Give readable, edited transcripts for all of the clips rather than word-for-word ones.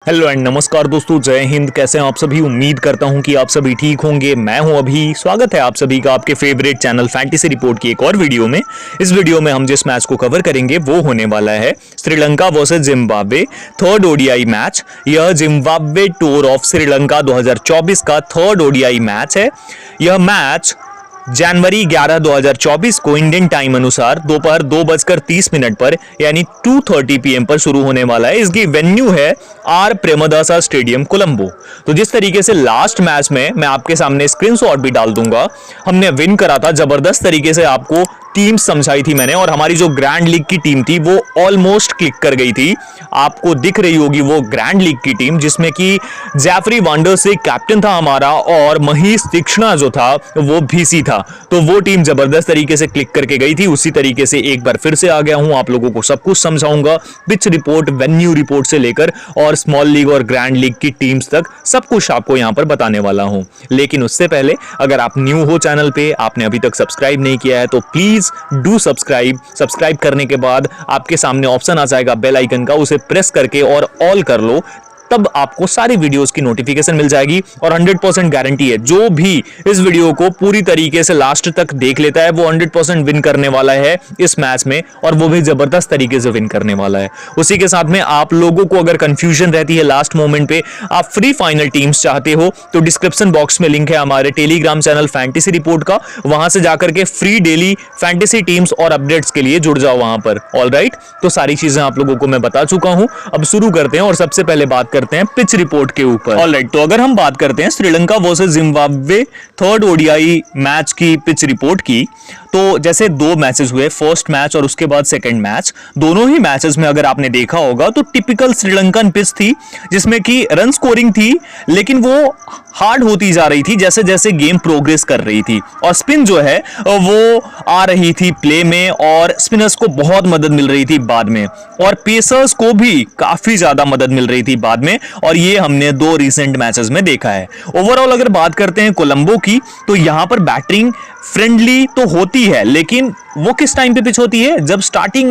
Hello and नमस्कार दोस्तों, जय हिंद। कैसे हैं आप सभी? उम्मीद करता हूं कि आप सभी ठीक होंगे। मैं हूं अभी। स्वागत है आप सभी का आपके फेवरेट चैनल फैंटेसी रिपोर्ट की एक और वीडियो में। इस वीडियो में हम जिस मैच को कवर करेंगे वो होने वाला है Sri Lanka versus Zimbabwe third ODI match. यह जिम्बाब्वे टूर ऑफ श्रीलंका 2024 का थर्ड ओडीआई मैच है। यह मैच जनवरी 11, 2024 को इंडियन टाइम अनुसार दोपहर 2:30 पर यानी 2:30 PM पर शुरू होने वाला है। इसकी वेन्यू है आर प्रेमदासा स्टेडियम कोलंबो। तो जिस तरीके से लास्ट मैच में मैं आपके सामने स्क्रीनशॉट भी डाल दूंगा, हमने विन करा था जबरदस्त तरीके से। आपको टीम समझाई थी मैंने, और हमारी जो ग्रैंड लीग की टीम थी वो ऑलमोस्ट क्लिक कर गई थी। आपको दिख रही होगी वो ग्रैंड लीग की टीम, जिसमें कि जैफरी वांडर से कैप्टन था हमारा, और महेश तीक्ष्णा जो था वो भीसी था। तो वो टीम जबरदस्त तरीके से क्लिक करके गई थी। उसी तरीके से एक बार फिर से आ गया हूं, आप लोगों को सब कुछ समझाऊंगा। पिच रिपोर्ट, वेन्यू रिपोर्ट से लेकर और स्मॉल लीग और ग्रैंड लीग की टीम्स तक सब कुछ आपको यहां पर बताने वाला हूं। लेकिन उससे पहले, अगर आप न्यू हो चैनल पे, आपने अभी तक सब्सक्राइब नहीं किया है, तो प्लीज डू सब्सक्राइब। सब्सक्राइब करने के बाद आपके सामने ऑप्शन आ जाएगा बेल आइकन का, उसे प्रेस करके और ऑल कर लो। तब आपको सारी वीडियोस की नोटिफिकेशन मिल जाएगी। और 100% गारंटी है, जो भी इस वीडियो को पूरी तरीके से लास्ट तक देख लेता है वो 100% विन करने वाला है इस मैच में, और वो भी जबरदस्त तरीके से विन करने वाला है। उसी के साथ में आप लोगों को अगर कंफ्यूजन रहती है लास्ट मोमेंट पे, आप फ्री फाइनल टीम्स चाहते हो, तो डिस्क्रिप्शन बॉक्स में लिंक है हमारे टेलीग्राम चैनल फैंटेसी रिपोर्ट का। वहां से जाकर के फ्री डेली फैंटेसी टीम्स और अपडेट्स के लिए जुड़ जाओ वहां पर। ऑलराइट, तो सारी चीजें आप लोगों को मैं बता चुका हूं। अब शुरू करते हैं और सबसे पहले बात करते हैं पिच रिपोर्ट के ऊपर। ऑलराइट, तो अगर हम बात करते हैं Sri Lanka versus Zimbabwe third ODI match की पिच रिपोर्ट की, तो जैसे दो मैचेस हुए, फर्स्ट मैच और उसके बाद सेकंड मैच। दोनों ही मैचेस में अगर आपने देखा होगा तो टिपिकल श्रीलंकन पिच थी, जिसमें कि रन स्कोरिंग थी, लेकिन वो हार्ड होती जा रही थी जैसे जैसे गेम प्रोग्रेस कर रही थी। और स्पिन जो है वो आ रही थी प्ले में, और स्पिनर्स को बहुत मदद मिल रही थी बाद में, और पेसर्स को भी काफी ज्यादा मदद मिल रही थी बाद में। और ये हमने दो रिसेंट मैचेस में देखा है। ओवरऑल अगर बात करते हैं कोलंबो की, तो यहां पर बैटिंग फ्रेंडली तो होती है, लेकिन वो किस टाइम पे पिच होती है? जब स्टार्टिंग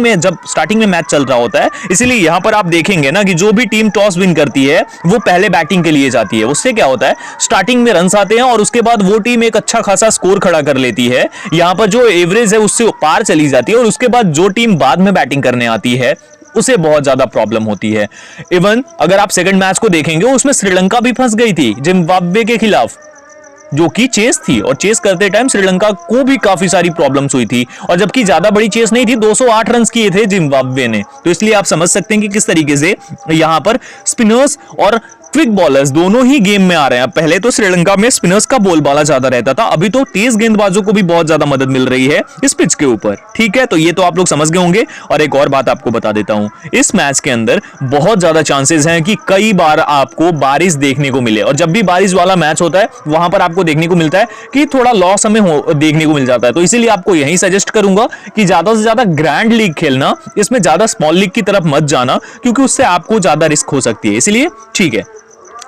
में मैच चल रहा होता है। इसीलिए यहां पर आप देखेंगे ना कि जो भी टीम टॉस विन करती है वो पहले बैटिंग के लिए जाती है। उससे क्या होता है, स्टार्टिंग में रन्स आते हैं और उसके बाद वो टीम एक अच्छा खासा स्कोर खड़ा कर लेती है। यहां पर जो एवरेज है उससे पार चली जाती है, और उसके बाद जो टीम बाद में बैटिंग करने आती है उसे बहुत ज्यादा प्रॉब्लम होती है। इवन अगर आप सेकंड मैच को देखेंगे, उसमें श्रीलंका भी फंस गई थी जिम्बाब्वे के खिलाफ, जो कि चेस थी, और चेस करते टाइम श्रीलंका को भी काफी सारी प्रॉब्लम्स हुई थी। और जबकि ज्यादा बड़ी चेस नहीं थी, 208 रन किए थे जिम्बाब्वे ने। तो इसलिए आप समझ सकते हैं कि किस तरीके से यहां पर स्पिनर्स और क्विक बॉलर्स दोनों ही गेम में आ रहे हैं। पहले तो श्रीलंका में स्पिनर्स का बोलबाला ज्यादा रहता था, अभी तो तेज गेंदबाजों को भी बहुत ज्यादा मदद मिल रही है इस पिच के ऊपर। ठीक है, तो ये तो आप लोग समझ गए होंगे। और एक और बात आपको बता देता हूं, इस मैच के अंदर बहुत ज्यादा चांसेस हैं कि कई बार आपको बारिश देखने को मिले। और जब भी बारिश वाला मैच होता है, वहां पर आपको देखने को मिलता है कि थोड़ा लॉस हमें देखने को मिल जाता है। तो इसीलिए आपको यही सजेस्ट करूंगा कि ज्यादा से ज्यादा ग्रैंड लीग खेलना, इसमें ज्यादा स्मॉल लीग की तरफ मत जाना, क्योंकि उससे आपको ज्यादा रिस्क हो सकती है। इसलिए ठीक है,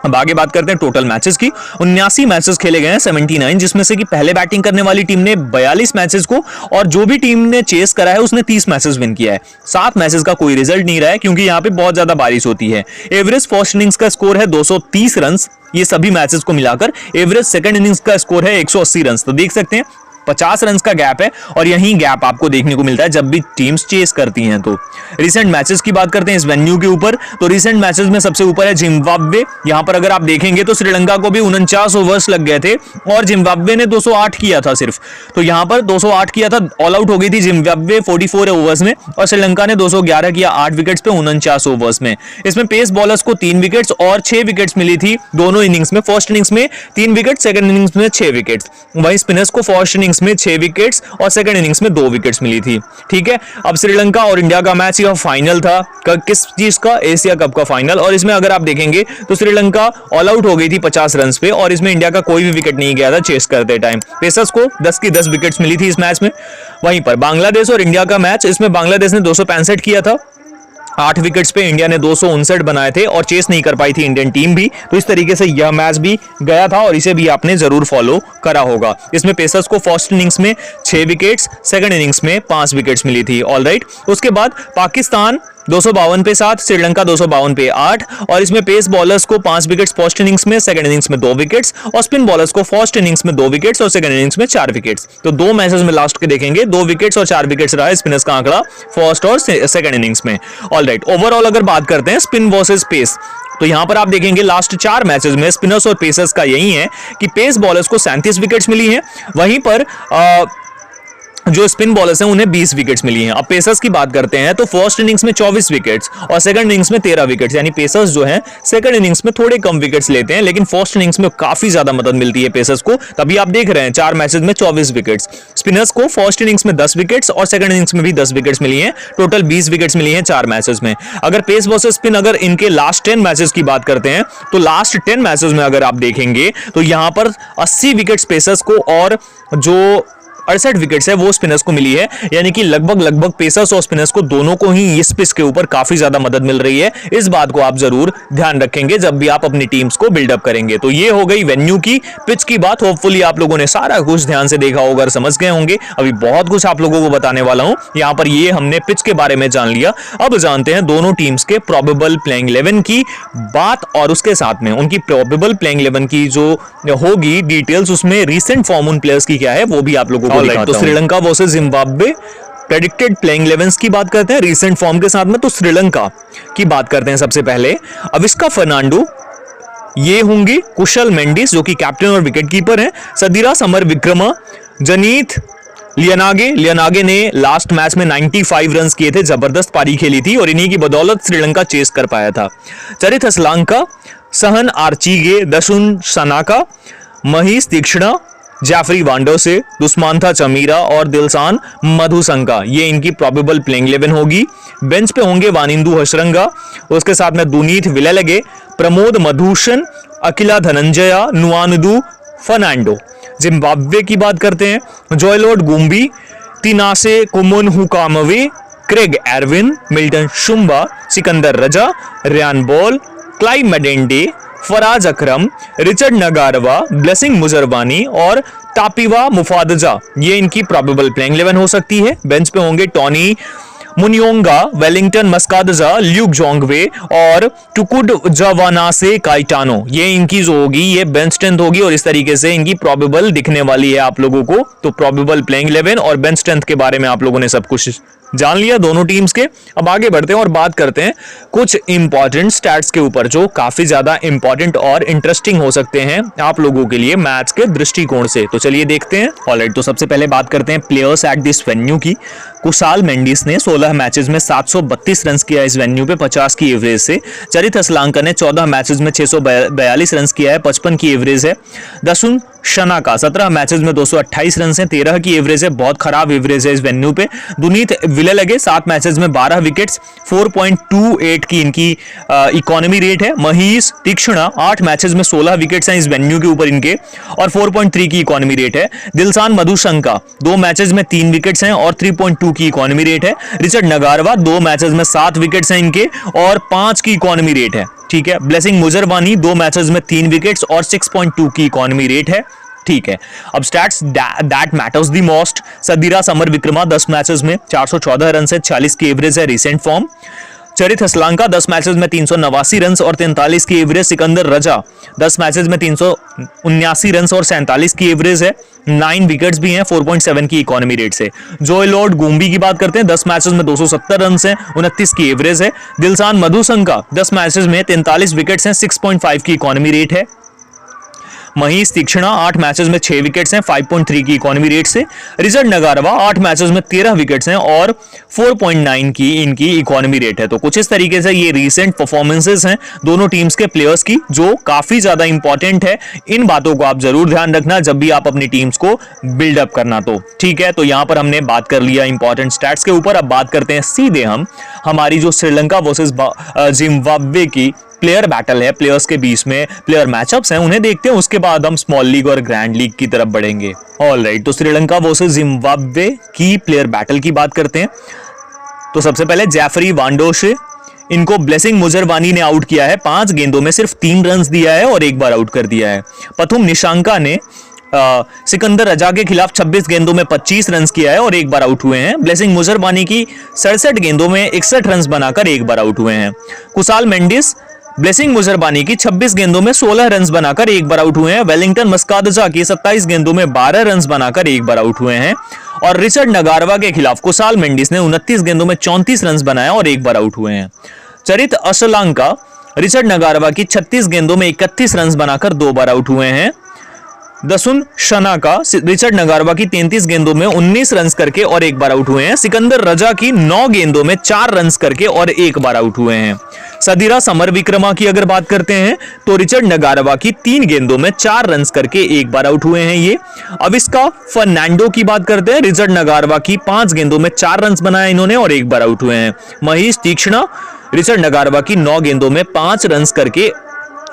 अब आगे बात करते हैं टोटल मैचेस की। 79 मैचेस खेले गए हैं, 79, जिसमें से कि पहले बैटिंग करने वाली टीम ने 42 मैचेस को, और जो भी टीम ने चेस करा है उसने 30 मैचेस विन किया है। 7 मैचेस का कोई रिजल्ट नहीं रहा है, क्योंकि यहां पे बहुत ज्यादा बारिश होती है। एवरेज फर्स्ट इनिंग्स का स्कोर है 230 रन, ये सभी मैचेस को मिलाकर। एवरेज सेकंड इनिंग्स का स्कोर है 180 रन। तो देख सकते हैं 50 रन का गैप है, और यही गैप आपको देखने को मिलता है जब भी टीम्स चेस करती हैं। तो रिसेंट मैचेस की बात करते हैं इस वेन्यू के ऊपर, तो रिसेंट मैचेस में सबसे ऊपर है जिम्बाब्वे। यहां पर अगर आप देखेंगे तो श्रीलंका को भी 49 ओवर्स लग गए थे, और जिम्बाब्वे ने 208 किया था सिर्फ। तो यहां पर 208 किया था, ऑल आउट हो गई थी जिम्बाब्वे 44 ओवर्स में, और श्रीलंका ने 211 किया 8 विकेट्स पे 49 ओवर्स में। इसमें पेस बॉलर्स को 3 विकेट्स और 6 विकेट्स मिली थी दोनों इनिंग्स में। फर्स्ट इनिंग्स में 3 विकेट, सेकंड इनिंग्स में 6 विकेट्स। वहीं स्पिनर्स को फर्स्ट इनिंग्स में 6 विकेट्स और सेकंड इनिंग्स में 2 विकेट्स मिली थी। ठीक है, अब श्रीलंका और इंडिया का मैच यह फाइनल था। किस चीज का? एशिया कप का फाइनल। और इसमें अगर आप देखेंगे तो श्रीलंका ऑल आउट हो गई थी 50 रन पे, और इसमें इंडिया का कोई भी विकेट नहीं गया था चेस करते टाइम। पेसर्स को 10 की 10 विकेट्स मिली थी इस मैच में। वहीं पर बांग्लादेश और इंडिया का मैच, इसमें बांग्लादेश ने 265 किया था, 8 विकेट्स पे इंडिया ने 259 बनाए थे, और चेस नहीं कर पाई थी इंडियन टीम भी। तो इस तरीके से यह मैच भी गया था, और इसे भी आपने जरूर फॉलो करा होगा। इसमें पेसर्स को फर्स्ट इनिंग्स में 6 विकेट्स, सेकंड इनिंग्स में 5 विकेट्स मिली थी। ऑलराइट, उसके बाद पाकिस्तान 252 पे 7, श्रीलंका 252 पे 8। और इसमें पेस बॉलर्स को 5 विकेट्स फर्स्ट इनिंग्स में, सेकंड इनिंग्स में 2 विकेट्स, और स्पिन बॉलर्स को फर्स्ट इनिंग्स में 2 विकेट्स और सेकंड इनिंग्स में 4 विकेट्स। तो 2 मैचेस में लास्ट के देखेंगे 2 विकेट्स और 4 विकेट्स रहा है स्पिनर्स का आंकड़ा फर्स्ट और सेकंड इनिंग्स में। ऑलराइट, ओवरऑल अगर बात करते हैं स्पिन वर्सेस पेस, तो यहां पर आप देखेंगे लास्ट 4 मैचेस में स्पिनर्स और पेसर्स का यही है कि पेस बॉलर्स को 37 विकेट्स मिली हैं, वहीं पर जो स्पिन बॉलर्स हैं उन्हें 20 विकेट्स मिली हैं। अब पेसर्स की बात करते हैं तो फर्स्ट इनिंग्स में 24 विकेट्स और सेकंड इनिंग्स में 13 विकेट्स, यानी पेसर्स जो हैं सेकंड इनिंग्स में थोड़े कम विकेट्स लेते हैं, लेकिन फर्स्ट इनिंग्स में काफी ज्यादा मदद मिलती है पेसर्स को। तभी आप देख रहे हैं 4 मैचेस में 24 विकेट्स। स्पिनर्स को फर्स्ट इनिंग्स में 10 विकेट्स और सेकंड इनिंग्स में भी 10 विकेट्स मिली हैं, टोटल 20 विकेट्स मिली हैं 4 मैचेस में। अगर पेस वर्सेस स्पिन अगर इनके लास्ट 10 मैचेस की बात करते हैं तो लास्ट 10 मैचेस में अगर आप देखेंगे तो यहां पर 80 विकेट्स पेसर्स को और जो 68 विकेट्स है वो स्पिनर्स को मिली है, यानी कि लगभग पेसर्स और स्पिनर्स को दोनों को ही इस पिच के ऊपर काफी ज्यादा मदद मिल रही है। इस बात को आप जरूर ध्यान रखेंगे जब भी आप अपनी टीम्स को बिल्डअप करेंगे। तो ये हो गई वेन्यू की, पिच की बात। होपफुली आप लोगों ने सारा कुछ ध्यान से देखा होगा और समझ गए होंगे। अभी बहुत कुछ आप लोगों को बताने वाला हूं। यहाँ पर ये हमने पिच के बारे में जान लिया, अब जानते हैं दोनों टीम्स के प्रोबेबल प्लेइंग 11 की बात, और उसके साथ में उनकी प्रोबेबल प्लेइंग 11 की जो होगी डिटेल्स, उसमें रिसेंट फॉर्म उन प्लेयर्स की क्या है वो भी आप लोगों को दिखाता हूं। तो Sri Lanka versus Zimbabwe predicted playing 11 की बात करते हैं रिसेंट फॉर्म के साथ में। तो श्रीलंका की बात करते हैं सबसे पहले। अविस्का फर्नांडो, ये होंगे कुशल मेंडिस जो कि कैप्टन और विकेट कीपर हैं, सदीरा समर विक्रमा, जनीत लियनागे ने लास्ट मैच में 95 रन किए थे, जबरदस्त पारी खेली थी और इन्हीं की बदौलत श्रीलंका चेस कर पाया था। चरित हसलांका, सहन आर्चीगे, दशुन सनाका, महीश तीक्ष्णा, जैफरी वांडोसे, दुस्मांथा चमीरा और दिलशान मधुसंका, ये इनकी प्रोबेबल प्लेइंग 11 होगी। बेंच पे होंगे वानिंदु हशरंगा, उसके साथ में दुनीत विलेलगे, प्रमोद मधुशन, अकिला धनंजया, नुआनुदु फर्नांडो। जिम्बाब्वे की बात करते हैं, Joylord Gumbie, Tinashe Kamunhukamwe, Craig Ervine, Milton Shumba, Sikandar Raza, Ryan Burl, Clive Madande, Faraz Akram, Richard Ngarava, Blessing Muzarabani और तापिवा मुफादजा, ये इनकी प्रोबेबल प्लेइंग 11 हो सकती है। बेंच पे होंगे टॉनी मुनियोंगा, वेलिंगटन मस्कादजा, ल्यूक जोंगवे और टुकुड जवानासे काइटानो, ये इनकी जो होगी ये बेंच स्ट्रेंथ होगी और इस तरीके से इनकी प्रोबेबल दिखने वाली है आप लोगों को। तो प्रोबेबल प्लेइंग 11 और बेंच स्ट्रेंथ के बारे में आप लोगों ने सब कुछ जान लिया दोनों टीम्स के। अब आगे बढ़ते हैं और बात करते हैं कुछ इंपॉर्टेंट स्टैट्स के ऊपर जो काफी ज्यादा इंपॉर्टेंट और इंटरेस्टिंग हो सकते हैं आप लोगों के लिए मैच के दृष्टिकोण से। तो चलिए देखते हैं। ऑलराइट, तो सबसे पहले बात करते हैं प्लेयर्स एट दिस वेन्यू की। कुशाल मेंडिस ने 16 मैचेस में 732 रन किया इस वेन्यू पे 50 की एवरेज से। चरित हसलांका ने 14 मैचेस में 642 रन किया है, 55 की एवरेज है। दशुन शनाका 17 मैचेस में 228 रन है, 13 की एवरेज है, बहुत खराब एवरेज है इस वेन्यू पे। दुनीत विलेलगे 7 मैचेस में 12 विकेट्स, 4.28 की इनकी इकोनॉमी रेट है। महीश तीक्ष्णा 8 मैचेस में 16 विकेट्स हैं इस वेन्यू के ऊपर इनके और 4.3 की इकोनॉमी रेट है। दिलशान मधुशंका 2 मैचेस में 3 विकेट्स हैं और 3.2 की इकोनॉमी रेट है। रिचर्ड नगारवा 2 मैचेस में 7 विकेट्स हैं इनके और 5 की इकोनॉमी रेट है। ठीक है। ब्लेसिंग मुजरवानी 2 मैचेस में 3 विकेट्स और 6.2 की इकोनॉमी रेट है। ठीक है। अब stats that matters the most. Sadeera Samarawickrama 10 matches में 414 रन से 40 की एवरेज है, recent form. Charith Asalanka 10 matches में 389 रन और 43 की एवरेज। सिकंदर रजा 10 मैचेस में 379 रन और 47 की एवरेज है, 9 विकेट्स भी हैं, 4.7 की इकोनॉमी रेट से। जॉयलॉर्ड गुम्बी की बात करते हैं, 10 मैचेस में 270 रन हैं, 29 की एवरेज है। दिलशान मधुसंका 10 मैचेस में 43 विकेट्स हैं, 6.5 की इकोनॉमी रेट है। महीश तीक्ष्णा 8 मैचेस में 6 विकेट्स हैं, 5.3 की इकोनॉमी रेट से। रिचर्ड नगारवा 8 मैचेस में 13 विकेट्स हैं और 4.9 की इनकी इकोनॉमी रेट है। तो कुछ इस तरीके से ये रीसेंट परफॉर्मेंसेस हैं दोनों टीम्स के प्लेयर्स की, जो काफी ज्यादा इंपॉर्टेंट है। इन बातों को आप जरूर ध्यान रखना जब भी आप अपनी टीम्स को बिल्डअप करना। तो ठीक है, तो यहां पर हमने बात कर लिया इंपॉर्टेंट स्टैट्स के ऊपर। अब बात करते हैं सीधे हम हमारी जो श्रीलंका वर्सेस जिम्बाब्वे की प्लेयर बैटल है, प्लेयर्स के बीच में प्लेयर मैचअप्स हैं, उन्हें देखते हैं। उसके बाद हम स्मॉल लीग और ग्रैंड लीग की तरफ बढ़ेंगे। ऑलराइट, तो श्रीलंका वर्सेस जिम्बाब्वे की प्लेयर बैटल की बात करते हैं। तो सबसे पहले जैफरी वांडोशे, इनको ब्लेसिंग मुजरवानी ने आउट किया है। 5 गेंदों में सिर्फ 3 रन दिया है और 1 बार आउट कर दिया है। पथुम निशांका ने सिकंदर रजा के खिलाफ 26 गेंदों में 25 रन किया है और एक बार आउट हुए हैं। ब्लेसिंग मुजरबानी की 67 गेंदों में 61 रन बनाकर एक बार आउट हुए हैं। कुशाल मेंडिस ब्लेसिंग मुजरबानी की 26 गेंदों में 16 रन बनाकर एक बार आउट हुए हैं। वेलिंगटन मस्कादजा की 27 गेंदों में 12 रन बनाकर एक बार आउट हुए हैं। और रिचर्ड नगारवा के खिलाफ कुशाल मेंडिस ने 29 गेंदों में 34 रन बनाया और एक बार आउट हुए हैं। चरित असलांका रिचर्ड नगारवा की 36 गेंदों में 31 रन बनाकर 2 बार आउट हुए हैं। दसुन शनाका रिचर्ड नगारवा की 33 गेंदों में 19 रन करके और एक बार आउट हुए हैं। सिकंदर रजा की 9 गेंदों में 4 रन करके और एक बार आउट हुए हैं। सदीरा समर विक्रमा की अगर बात करते हैं तो रिचर्ड नगारवा की 3 गेंदों में 4 रन करके एक बार आउट हुए हैं ये। अब इसका फर्नांडो की बात करते हैं। रिचर्ड नगारवा की 5 गेंदों में 4 रन बनाया इन्होंने और एक बार आउट हुए हैं। महेश तीक्ष्णा रिचर्ड नगारवा की 9 गेंदों में 5 रन करके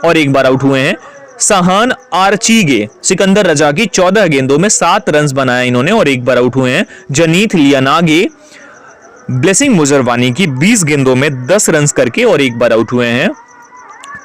और एक बार आउट हुए हैं। सहान आर्चीगे सिकंदर रजा की 14 गेंदों में 7 रन बनाया इन्होंने और एक बार आउट हुए हैं। जनीत लियानागे ब्लेसिंग मुजरबानी की 20 गेंदों में 10 रन करके और एक बार आउट हुए हैं।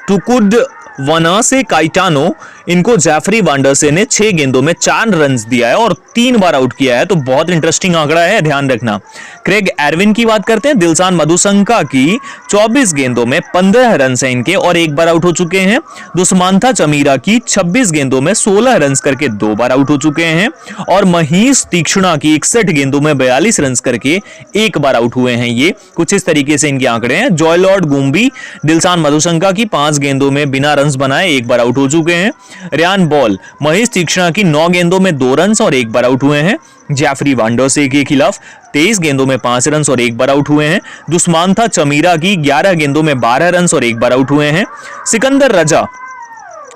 टुकुड वनासे काइटानो इनको जैफरी वांडरसे ने 6 गेंदों में 4 रन दिया है और 3 बार आउट किया है, तो बहुत इंटरेस्टिंग आंकड़ा है, ध्यान रखना। क्रेग एरविन की बात करते हैं। दिलशान मधुशंका की 24 गेंदों में 15 रन है इनके और एक बार आउट हो चुके हैं। दुष्मांथा चमीरा की 26 गेंदों में 16 रन करके 2 बार आउट हो चुके हैं। और महेश तीक्ष्णा की 61 गेंदों में 42 रन करके एक बार आउट हुए हैं। ये कुछ इस तरीके से इनके आंकड़े हैं। जॉयलॉर्ड गुम्बी दिलशान मधुशंका की 5 गेंदों में बिना रन बनाए एक बार आउट हो चुके हैं। रियान बॉल महेश तीक्ष्णा की 9 गेंदों में 2 रन और एक बार आउट हुए हैं। जैफरी वांडरसे के खिलाफ 23 गेंदों में 5 रन और एक बार आउट हुए हैं। दुष्मांथा चमीरा की 11 गेंदों में 12 रन और एक बार आउट हुए हैं। सिकंदर रजा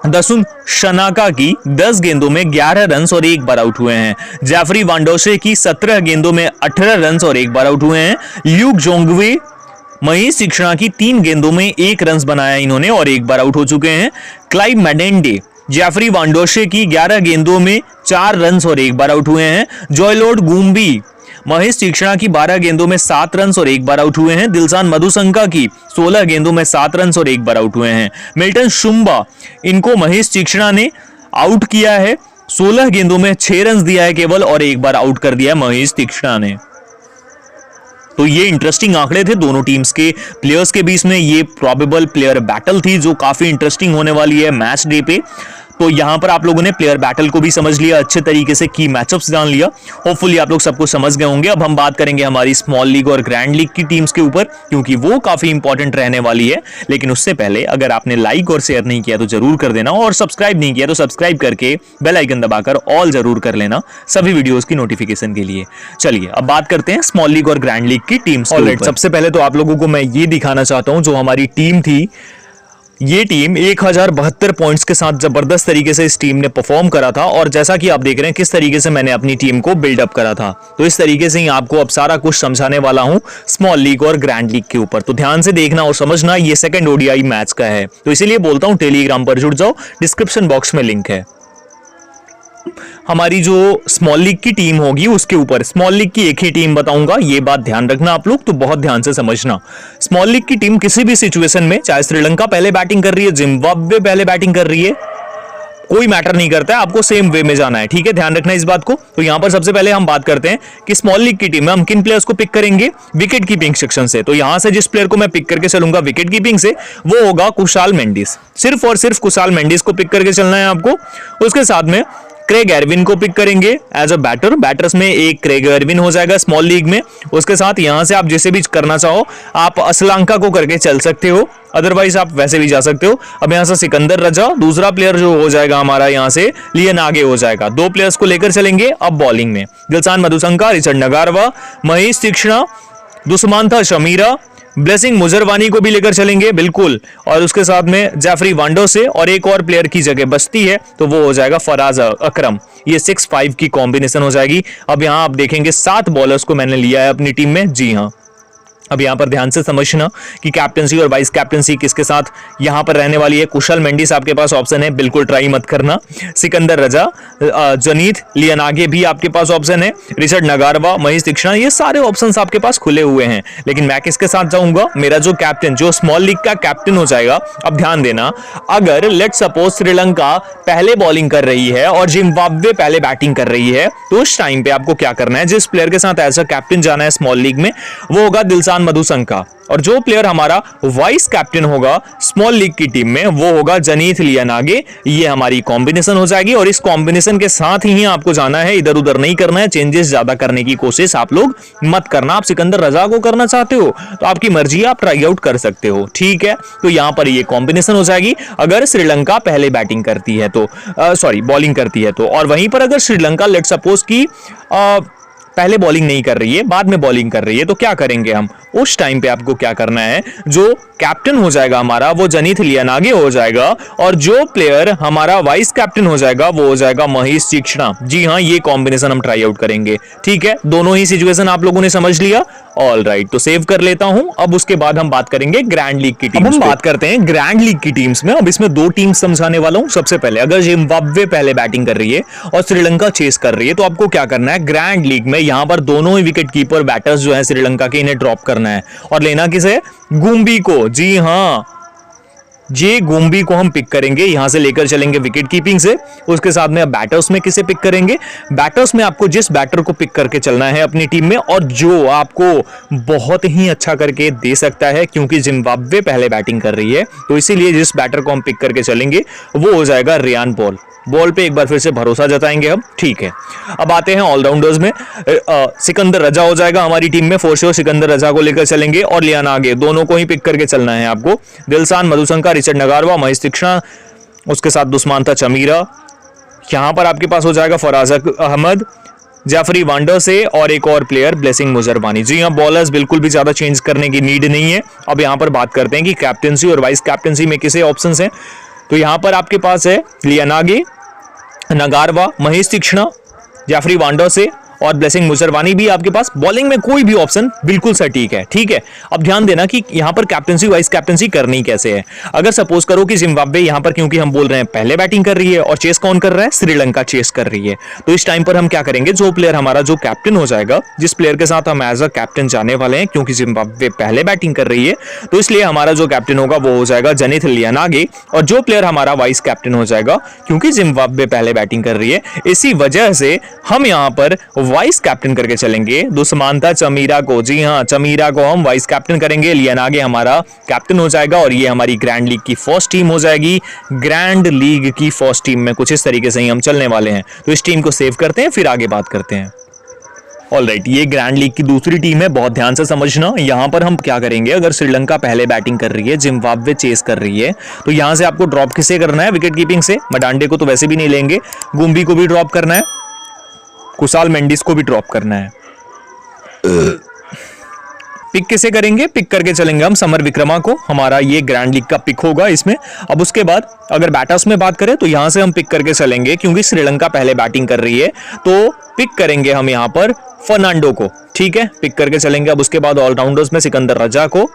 दसुन शनाका की 10 गेंदों में 11 रन और एक बार आउट हुए हैं। जैफरी वांडरसे की 17 गेंदों में 18 रन और एक बार आउट हुए हैं। ल्यूक जोंगवे महेश तीक्ष्णा की 3 गेंदों में 1 रन बनाया इन्होंने और एक बार आउट हो चुके हैं। क्लाइव मेडेंडे जैफरी वांडरसे की 11 गेंदों में 4 रन और एक बार आउट हुए हैं। जॉयलॉर्ड गुम्बी महेश तीक्ष्णा की 12 गेंदों में 7 रन और एक बार आउट हुए हैं। दिलशान मधुशंका की 16 गेंदों में 7 रन और एक बार आउट हुए हैं। मिल्टन शुंबा इनको महेश तीक्ष्णा ने आउट किया है, 16 गेंदों में 6 रन दिया है केवल और एक बार आउट कर दिया है महेश तीक्ष्णा ने। तो ये इंटरेस्टिंग आंकड़े थे दोनों टीम्स के प्लेयर्स के बीच में। ये प्रोबेबल प्लेयर बैटल थी जो काफी इंटरेस्टिंग होने वाली है मैच डे पे। तो यहां पर आप लोगों ने प्लेयर बैटल को भी समझ लिया, अच्छे तरीके से की मैचअप्स जान लिया। होपफुली आप लोग सबको समझ गए होंगे। अब हम बात करेंगे हमारी स्मॉल लीग और ग्रैंड लीग की टीम्स के ऊपर, क्योंकि वो काफी इंपॉर्टेंट रहने वाली है। लेकिन उससे पहले अगर आपने लाइक और शेयर नहीं किया तो जरूर कर देना, और सब्सक्राइब नहीं किया तो सब्सक्राइब करके बेल आइकन दबाकर ऑल जरूर कर लेना सभी वीडियोस की नोटिफिकेशन के लिए। चलिए अब बात करते हैं स्मॉल लीग और ग्रैंड लीग की टीम्स। सबसे पहले तो आप लोगों को मैं ये दिखाना चाहता हूं, जो हमारी टीम थी, ये टीम 1072 पॉइंट्स के साथ जबरदस्त तरीके से इस टीम ने परफॉर्म करा था। और जैसा कि आप देख रहे हैं किस तरीके से मैंने अपनी टीम को बिल्डअप करा था, तो इस तरीके से ही आपको अब सारा कुछ समझाने वाला हूं स्मॉल लीग और ग्रैंड लीग के ऊपर। तो ध्यान से देखना और समझना, ये सेकंड ओडीआई मैच का है, तो इसीलिए बोलता हूं टेलीग्राम पर जुड़ जाओ, डिस्क्रिप्शन बॉक्स में लिंक है। हमारी जो स्मॉल लीग की टीम होगी उसके ऊपर स्मॉल लीग की एक ही टीम बताऊंगा, ये बात ध्यान रखना आप लोग, तो बहुत ध्यान से समझना। स्मॉल लीग की टीम किसी भी सिचुएशन में, चाहे श्रीलंका पहले बैटिंग कर रही है, जिम्बाब्वे पहले बैटिंग कर रही है, कोई मैटर नहीं करता है, आपको सेम वे में जाना है, ठीक है, ध्यान रखना इस बात को। तो यहां पर सबसे पहले हम बात करते हैं कि स्मॉल लीग की टीम में हम किन प्लेयर्स को पिक करेंगे विकेट कीपिंग सेक्शन से। तो यहां से जिस प्लेयर को मैं पिक करके चलूंगा विकेट कीपिंग से, वो होगा कुशाल मेंडिस। सिर्फ और सिर्फ कुशाल मेंडिस को पिक करके चलना है आपको। उसके साथ में क्रेग एरविन को पिक करेंगे एज अ बैटर, बैटर्स में एक क्रेग एरविन हो जाएगा स्मॉल लीग में। उसके साथ यहां से आप जिसे भी करना चाहो, आप असलांका को करके चल सकते हो, अदरवाइज आप वैसे भी जा सकते हो। अब यहां से सिकंदर रजा, दूसरा प्लेयर जो हो जाएगा हमारा यहां से लियन आगे हो जाएगा। 2 प्लेयर्स को लेकर चलेंगे। अब बॉलिंग में Dilshan Madushanka, Richard Ngarava, Maheesh Theekshana, Dushmantha Chameera, Blessing Muzarabani को भी लेकर चलेंगे बिल्कुल, और उसके साथ में जैफरी वांडरसे और एक और प्लेयर की जगह बचती है, तो वो हो जाएगा फराज अकरम। ये 6-5 की कॉम्बिनेशन हो जाएगी। अब यहां आप देखेंगे 7 बॉलर्स को मैंने लिया है अपनी टीम में, जी हां, अब यहाँ पर ध्यान से समझना कि कैप्टनसी और वाइस कैप्टनसी किसके साथ यहाँ पर रहने वाली है। कुशल मेंडिस आपके पास ऑप्शन है, बिल्कुल ट्राई मत करना। सिकंदर रजा, जनीत लियानागे भी आपके पास ऑप्शन है, रिचर्ड नगारवा, महेश तीक्ष्णा, ये सारे ऑप्शंस आपके पास खुले हुए हैं। लेकिन मैं किसके साथ जाऊंगा, मेरा जो कैप्टन, जो स्मॉल लीग का कैप्टन हो जाएगा। अब ध्यान देना, अगर लेट सपोज श्रीलंका पहले बॉलिंग कर रही है और जिम्बाब्वे पहले बैटिंग कर रही है, तो उस टाइम पे आपको क्या करना है, जिस प्लेयर के साथ एज अ कैप्टन जाना है स्मॉल लीग में, वो होगा दिलशान मधुशंका, और जो प्लेयर हमारा वाइस कैप्टन होगा स्मॉल लीग की टीम में वो होगा जनीत लियानागे। ये हमारी कॉम्बिनेशन हो जाएगी और इस कॉम्बिनेशन के साथ ही आपको जाना है, इधर उधर नहीं करना है। चेंजेस ज्यादा करने की कोशिश आप लोग मत करना। आप सिकंदर रजा को करना चाहते हो तो आपकी मर्जी, आप ट्राई आउट कर सकते हो, ठीक है। तो यहां पर ये कॉम्बिनेशन हो जाएगी अगर श्रीलंका पहले बैटिंग करती है तो, सॉरी बॉलिंग करती है तो। और वहीं पर अगर श्रीलंका लेट सपोज की पहले बॉलिंग नहीं कर रही है, बाद में बॉलिंग कर रही है, तो क्या करेंगे हम, उस टाइम पे आपको क्या करना है, जो कैप्टन हो जाएगा हमारा वो जनीत लियानागे हो जाएगा, और जो प्लेयर हमारा वाइस कैप्टन हो जाएगा वो हो जाएगा महेश तीक्ष्णा। जी हाँ, ये कॉम्बिनेशन हम ट्राई आउट करेंगे, ठीक है। दोनों ही सिचुएशन आप लोगों ने समझ लिया, ऑल राइट। तो सेव कर लेता हूं। अब उसके बाद हम बात करेंगे ग्रैंड लीग की टीम्स। हम बात करते हैं ग्रैंड लीग की टीम्स में। अब इसमें दो टीम्स समझाने वाला हूं। सबसे पहले अगर जिम्बाब्वे पहले बैटिंग कर रही है और श्रीलंका चेस कर रही है, तो आपको क्या करना है, ग्रैंड लीग में यहां पर दोनों ही विकेट कीपर बैटर्स जो है श्रीलंका के, इन्हें ड्रॉप करना है और लेना किसे, गुम्बी को। जी हाँ, जे गुम्बी को हम पिक करेंगे, यहां से लेकर चलेंगे विकेट कीपिंग से। उसके साथ में बैटर्स में किसे पिक करेंगे, बैटर्स में आपको जिस बैटर को पिक करके चलना है अपनी टीम में और जो आपको बहुत ही अच्छा करके दे सकता है, क्योंकि जिम्बाब्वे पहले बैटिंग कर रही है तो इसीलिए जिस बैटर को हम पिक करके चलेंगे वो हो जाएगा रियान पॉल। बॉल पे एक बार फिर से भरोसा जताएंगे हम, ठीक है। अब आते हैं ऑलराउंडर्स में। सिकंदर रजा हो जाएगा हमारी टीम में, फोर श्योर सिकंदर रजा को लेकर चलेंगे और लियानागे, दोनों को ही पिक करके चलना है आपको। दिलशान मधुशंका, रिचर्ड नगारवा, महेश तीक्ष्णा, उसके साथ दुस्मांता चमीरा। यहां पर आपके पास हो जाएगा फराज अहमद, जाफरी वांडर से और एक और प्लेयर ब्लेसिंग मुजरबानी। जी हाँ, बॉलर्स बिल्कुल भी ज्यादा चेंज करने की नीड नहीं है। अब यहां पर बात करते हैं कि कैप्टनसी और वाइस कैप्टनसी में किसे ऑप्शंस हैं। तो यहां पर आपके पास है लियानागे, नगारवा, महेश तीक्ष्णा, जाफरी वांडर से और ब्लेसिंग मुजरबानी भी आपके पास। बॉलिंग में कोई भी ऑप्शन बिल्कुल सटीक है, ठीक है। अब ध्यान देना कि यहां पर कैप्टनसी वाइस कैप्टनसी करनी कैसे है। अगर सपोज करो कि जिम्बाब्वे यहां पर, क्योंकि हम बोल रहे हैं पहले बैटिंग कर रही है और चेस कौन कर रहा है, श्रीलंका चेस कर रही है, तो इस टाइम पर हम क्या करेंगे, जो प्लेयर हमारा जो कैप्टन हो जाएगा, जिस प्लेयर के साथ हम एज अ कैप्टन जाने वाले हैं, क्योंकि जिम्बाब्वे पहले बैटिंग कर रही है तो इसलिए हमारा जो कैप्टन होगा वो हो जाएगा जनीत लियानागे, और जो प्लेयर हमारा वाइस कैप्टन हो जाएगा, क्योंकि जिम्बाब्वे पहले बैटिंग कर रही है, इसी वजह से हम यहां पर वाइस कैप्टन करके चलेंगे दुस्मांता चमीरा को। जी हाँ, चमीरा को हम वाइस कैप्टन करेंगे, लियानागे हमारा कैप्टन हो जाएगा और ये हमारी ग्रैंड लीग की फर्स्ट टीम हो जाएगी। ग्रैंड लीग की फर्स्ट टीम में कुछ इस तरीके से ही हम चलने वाले हैं। तो इस टीम को सेव करते हैं, फिर आगे बात करते हैं। ऑलराइट, ये ग्रैंड लीग की दूसरी टीम है, बहुत ध्यान से समझना। यहां पर हम क्या करेंगे, अगर श्रीलंका पहले बैटिंग कर रही है, जिम्बाब्वे चेस कर रही है, तो यहां से आपको ड्रॉप किसे करना है, विकेट कीपिंग से। मडांडे को तो वैसे भी नहीं लेंगे, गुम्बी को भी ड्रॉप करना है, कुशाल मेंडिस को भी ड्रॉप करना है। पिक किसे करेंगे, पिक करके चलेंगे हम समर विक्रमा को, हमारा ये ग्रैंड लीग का पिक होगा इसमें। अब उसके बाद अगर बैटर्स में बात करें तो यहां से हम पिक करके चलेंगे, क्योंकि श्रीलंका पहले बैटिंग कर रही है तो पिक करेंगे हम यहां पर फर्नांडो को, ठीक है, पिक करके चलेंगे। अब उसके बाद ऑलराउंडर्स में सिकंदर रजा को,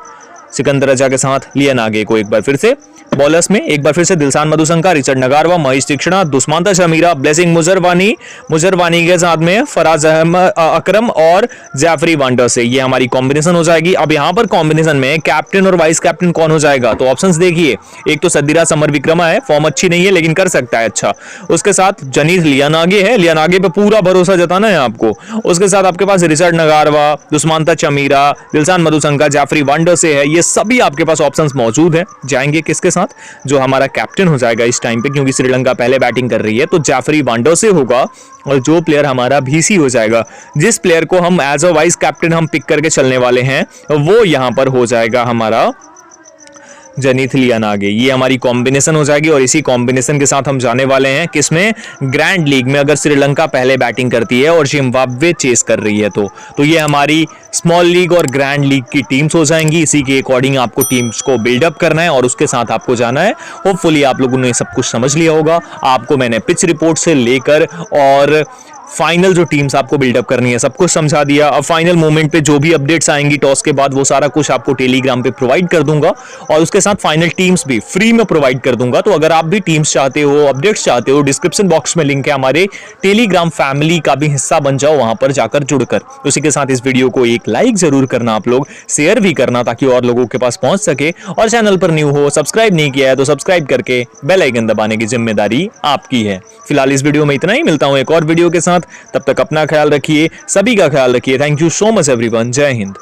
सिकंदर रजा के साथ लियानागे को एक बार फिर से। बॉलर्स में एक बार फिर से Dilshan Madushanka, Richard Ngarava, Maheesh Theekshana, Dushmantha Chameera, Blessing Muzarabani के साथ में फराज अकरम और जाफरी वांडर से, ये हमारी कॉम्बिनेशन हो जाएगी। अब यहाँ पर कॉम्बिनेशन में कैप्टन और वाइस कैप्टन कौन हो जाएगा, तो ऑप्शंस देखिए। एक तो सदीरा समर विक्रमा है, फॉर्म अच्छी नहीं है लेकिन कर सकता है अच्छा। उसके साथ जनीत लियानागे है, लियानागे पे पूरा भरोसा जताना है आपको। उसके साथ आपके पास Richard Ngarava, Dushmantha Chameera, Dilshan Madushanka, Jeffrey Vandersay है, ये सभी आपके पास ऑप्शंस मौजूद है। जाएंगे किसके साथ, जो हमारा कैप्टन हो जाएगा इस टाइम पे, क्योंकि श्रीलंका पहले बैटिंग कर रही है, तो जाफरी वांडर से होगा। और जो प्लेयर हमारा भीसी हो जाएगा, जिस प्लेयर को हम एज अ वाइस कैप्टन हम पिक करके चलने वाले हैं, वो यहां पर हो जाएगा हमारा जनीत लियानागे। ये हमारी कॉम्बिनेशन हो जाएगी और इसी कॉम्बिनेशन के साथ हम जाने वाले हैं किसमें, ग्रैंड लीग में। अगर श्रीलंका पहले बैटिंग करती है और जिम्बाब्वे चेस कर रही है तो ये हमारी स्मॉल लीग और ग्रैंड लीग की टीम्स हो जाएंगी। इसी के अकॉर्डिंग आपको टीम्स को बिल्डअप करना है और उसके साथ आपको जाना है। होपफुली आप लोगों ने सब कुछ समझ लिया होगा। आपको मैंने पिच रिपोर्ट से लेकर और फाइनल जो टीम्स आपको बिल्डअप करनी है सब कुछ समझा दिया। अब फाइनल मोमेंट पे जो भी अपडेट्स आएंगी टॉस के बाद वो सारा कुछ आपको टेलीग्राम पे प्रोवाइड कर दूंगा और उसके साथ फाइनल टीम्स भी फ्री में प्रोवाइड कर दूंगा। तो अगर आप भी टीम्स चाहते हो, अपडेट्स चाहते हो, डिस्क्रिप्शन बॉक्स में लिंक है, हमारे टेलीग्राम फैमिली का भी हिस्सा बन जाओ वहां पर जाकर जुड़कर। उसी के साथ इस वीडियो को एक लाइक जरूर करना आप लोग, शेयर भी करना ताकि और लोगों के पास पहुंच सके। और चैनल पर न्यू हो, सब्सक्राइब नहीं किया है तो सब्सक्राइब करके बेल आइकन दबाने की जिम्मेदारी आपकी है। फिलहाल इस वीडियो में इतना ही, मिलता हूं एक और वीडियो के साथ। तब तक अपना ख्याल रखिए, सभी का ख्याल रखिए। Thank you so much everyone. जय हिंद।